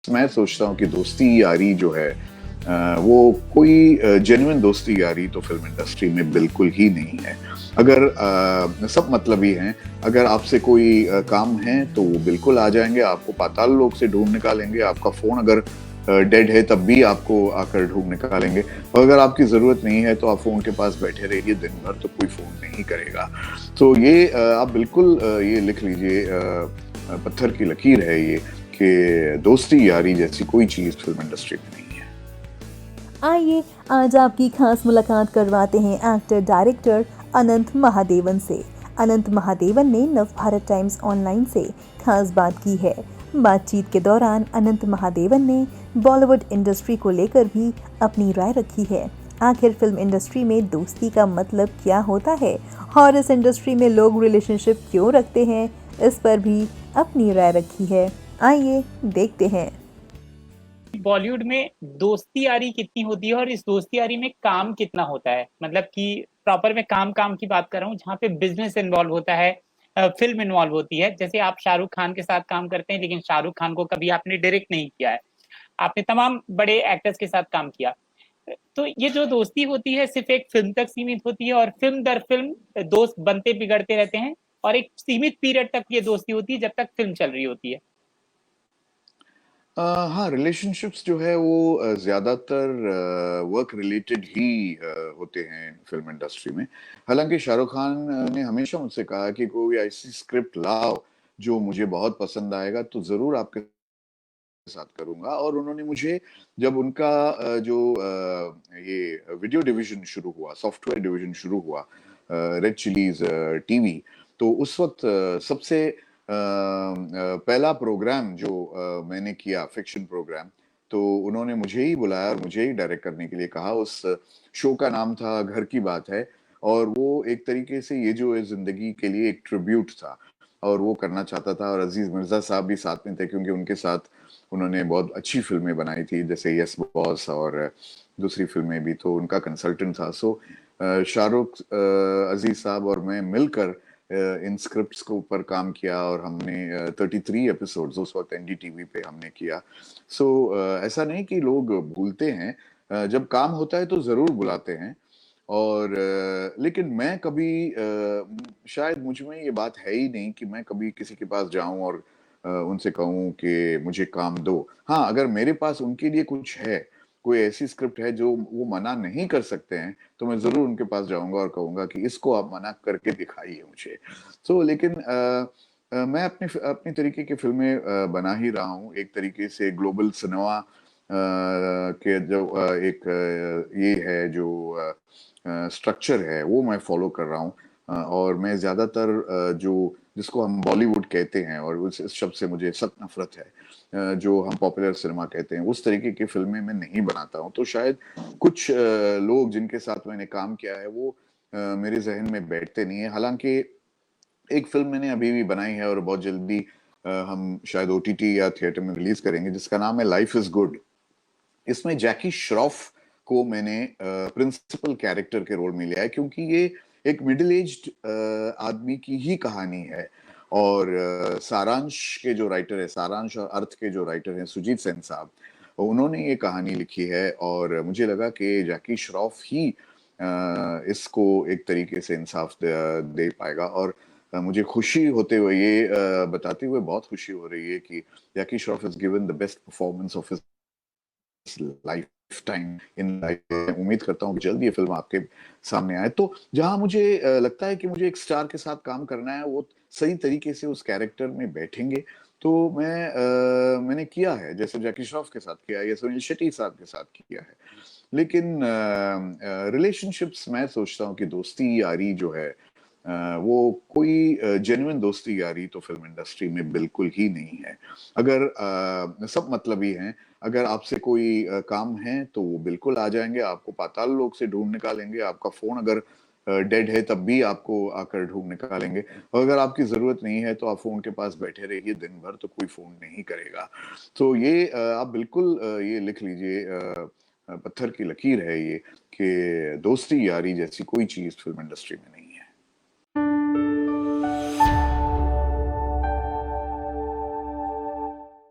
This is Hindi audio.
मैं सोचता हूँ कि दोस्ती यारी जो है वो कोई जेन्युइन दोस्ती यारी तो फिल्म इंडस्ट्री में बिल्कुल ही नहीं है। अगर सब मतलबी हैं, अगर आपसे कोई काम है तो वो बिल्कुल आ जाएंगे, आपको पाताल लोक से ढूंढ निकालेंगे। आपका फोन अगर डेड है तब भी आपको आकर ढूंढ निकालेंगे। और अगर आपकी जरूरत नहीं है तो आप फोन के पास बैठे रहिए दिन भर, तो कोई फोन नहीं करेगा। तो ये आप बिल्कुल ये लिख लीजिए, पत्थर की लकीर है ये, कि दोस्ती यारी जैसी कोई चीज फिल्म इंडस्ट्री में नहीं है। आइए आज आपकी खास मुलाकात करवाते हैं एक्टर डायरेक्टर अनंत महादेवन से। अनंत महादेवन ने नवभारत टाइम्स ऑनलाइन से खास बात की है। बातचीत के दौरान अनंत महादेवन ने बॉलीवुड इंडस्ट्री को लेकर भी अपनी राय रखी है। आखिर फिल्म इंडस्ट्री में दोस्ती का मतलब क्या होता है और इस इंडस्ट्री में लोग रिलेशनशिप क्यों रखते हैं, इस पर भी अपनी राय रखी है। आइए देखते हैं। बॉलीवुड में दोस्ती यारी कितनी होती है और इस दोस्ती यारी में काम कितना होता है, मतलब कि प्रॉपर में काम काम की बात कर रहा हूँ, जहाँ पे बिजनेस इन्वॉल्व होता है, फिल्म इन्वॉल्व होती है। जैसे आप शाहरुख खान के साथ काम करते हैं, लेकिन शाहरुख खान को कभी आपने डायरेक्ट नहीं किया है, आपने तमाम बड़े एक्टर्स के साथ काम किया। तो ये जो दोस्ती होती है सिर्फ एक फिल्म तक सीमित होती है और फिल्म दर फिल्म दोस्त बनते बिगड़ते रहते हैं, और एक सीमित पीरियड तक ये दोस्ती होती है जब तक फिल्म चल रही होती है। हाँ, रिलेशनशिप्स जो है वो ज्यादातर वर्क रिलेटेड ही होते हैं फिल्म इंडस्ट्री में। हालांकि शाहरुख खान ने हमेशा मुझसे कहा कि कोई ऐसी स्क्रिप्ट लाओ जो मुझे बहुत पसंद आएगा तो जरूर आपके साथ करूंगा। और उन्होंने मुझे, जब उनका ये वीडियो डिवीजन शुरू हुआ, सॉफ्टवेयर डिवीजन शुरू हुआ, रेड चिलीज टीवी, तो उस वक्त सबसे पहला प्रोग्राम जो मैंने किया, फिक्शन प्रोग्राम, तो उन्होंने मुझे ही बुलाया और मुझे ही डायरेक्ट करने के लिए कहा। उस शो का नाम था घर की बात है, और वो एक तरीके से ये जो है जिंदगी के लिए एक ट्रिब्यूट था, और वो करना चाहता था। और अजीज मिर्जा साहब भी साथ में थे, क्योंकि उनके साथ उन्होंने बहुत अच्छी फिल्में बनाई थी, जैसे यस बॉस और दूसरी फिल्में भी, तो उनका कंसल्टेंट था। सो शाहरुख, अजीज साहब और मैं मिलकर इन स्क्रिप्ट्स के ऊपर काम किया, और हमने 33 एपिसोड्स उस वक्त एनडीटीवी पे हमने किया। सो ऐसा नहीं कि लोग भूलते हैं, जब काम होता है तो जरूर बुलाते हैं। और लेकिन मैं कभी शायद मुझ में ये बात है ही नहीं कि मैं कभी किसी के पास जाऊं और उनसे कहूं कि मुझे काम दो। हाँ, अगर मेरे पास उनके लिए कुछ है, कोई ऐसी स्क्रिप्ट है जो वो मना नहीं कर सकते हैं, तो मैं जरूर उनके पास जाऊंगा और कहूंगा कि इसको आप मना करके दिखाइए मुझे। लेकिन मैं अपनी अपनी तरीके की फिल्में बना ही रहा हूँ। एक तरीके से ग्लोबल सिनेमा के जो एक ये है जो स्ट्रक्चर है, वो मैं फॉलो कर रहा हूँ। और मैं ज्यादातर जो जिसको हम बॉलीवुड कहते हैं, और उस इस शब्द से मुझे सख्त नफरत है, जो हम पॉपुलर सिनेमा कहते हैं, उस तरीके की फिल्में मैं नहीं बनाता हूँ। तो शायद कुछ लोग जिनके साथ मैंने काम किया है वो मेरे जहन में बैठते नहीं है। हालांकि एक फिल्म मैंने अभी भी बनाई है और बहुत जल्दी हम शायद ओटीटी या थिएटर में रिलीज करेंगे, जिसका नाम है लाइफ इज गुड। इसमें जैकी श्रॉफ को मैंने प्रिंसिपल कैरेक्टर के रोल में लिया है, क्योंकि ये एक मिडिल एज्ड आदमी की ही कहानी है। और सारांश के जो राइटर है, सारांश और अर्थ के जो राइटर हैं सुजीत सेन साहब, उन्होंने ये कहानी लिखी है। और मुझे लगा कि जैकी श्रॉफ ही इसको एक तरीके से इंसाफ दे पाएगा। और मुझे खुशी होते हुए ये बताते हुए बहुत खुशी हो रही है कि Jackie Shroff is given the best performance of his lifetime in life. उम्मीद करता हूँ कि जल्द ये फिल्म आपके सामने आए। तो जहां मुझे लगता है कि मुझे एक स्टार के साथ काम करना है, वो सही तरीके से उस कैरेक्टर में बैठेंगे, तो मैंने किया है। जैसे जैकी श्रॉफ के साथ किया है या सुनील शेट्टी साहब के साथ किया है। लेकिन रिलेशनशिप्स, मैं सोचता हूँ कि दोस्ती यारी जो है वो कोई जेन्युइन दोस्ती यारी तो फिल्म इंडस्ट्री में बिल्कुल ही नहीं है। अगर सब मतलबी हैं, अगर आपसे कोई काम है तो वो बिल्कुल आ जाएंगे, आपको पाताल लोक से ढूंढ निकालेंगे। आपका फोन अगर डेड है तब भी आपको आकर ढूंढ निकालेंगे। और अगर आपकी जरूरत नहीं है तो आप फोन के पास बैठे रहिए दिन भर, तो कोई फोन नहीं करेगा। तो ये आप बिल्कुल ये लिख लीजिए, पत्थर की लकीर है ये, कि दोस्ती यारी जैसी कोई चीज फिल्म इंडस्ट्री में नहीं है।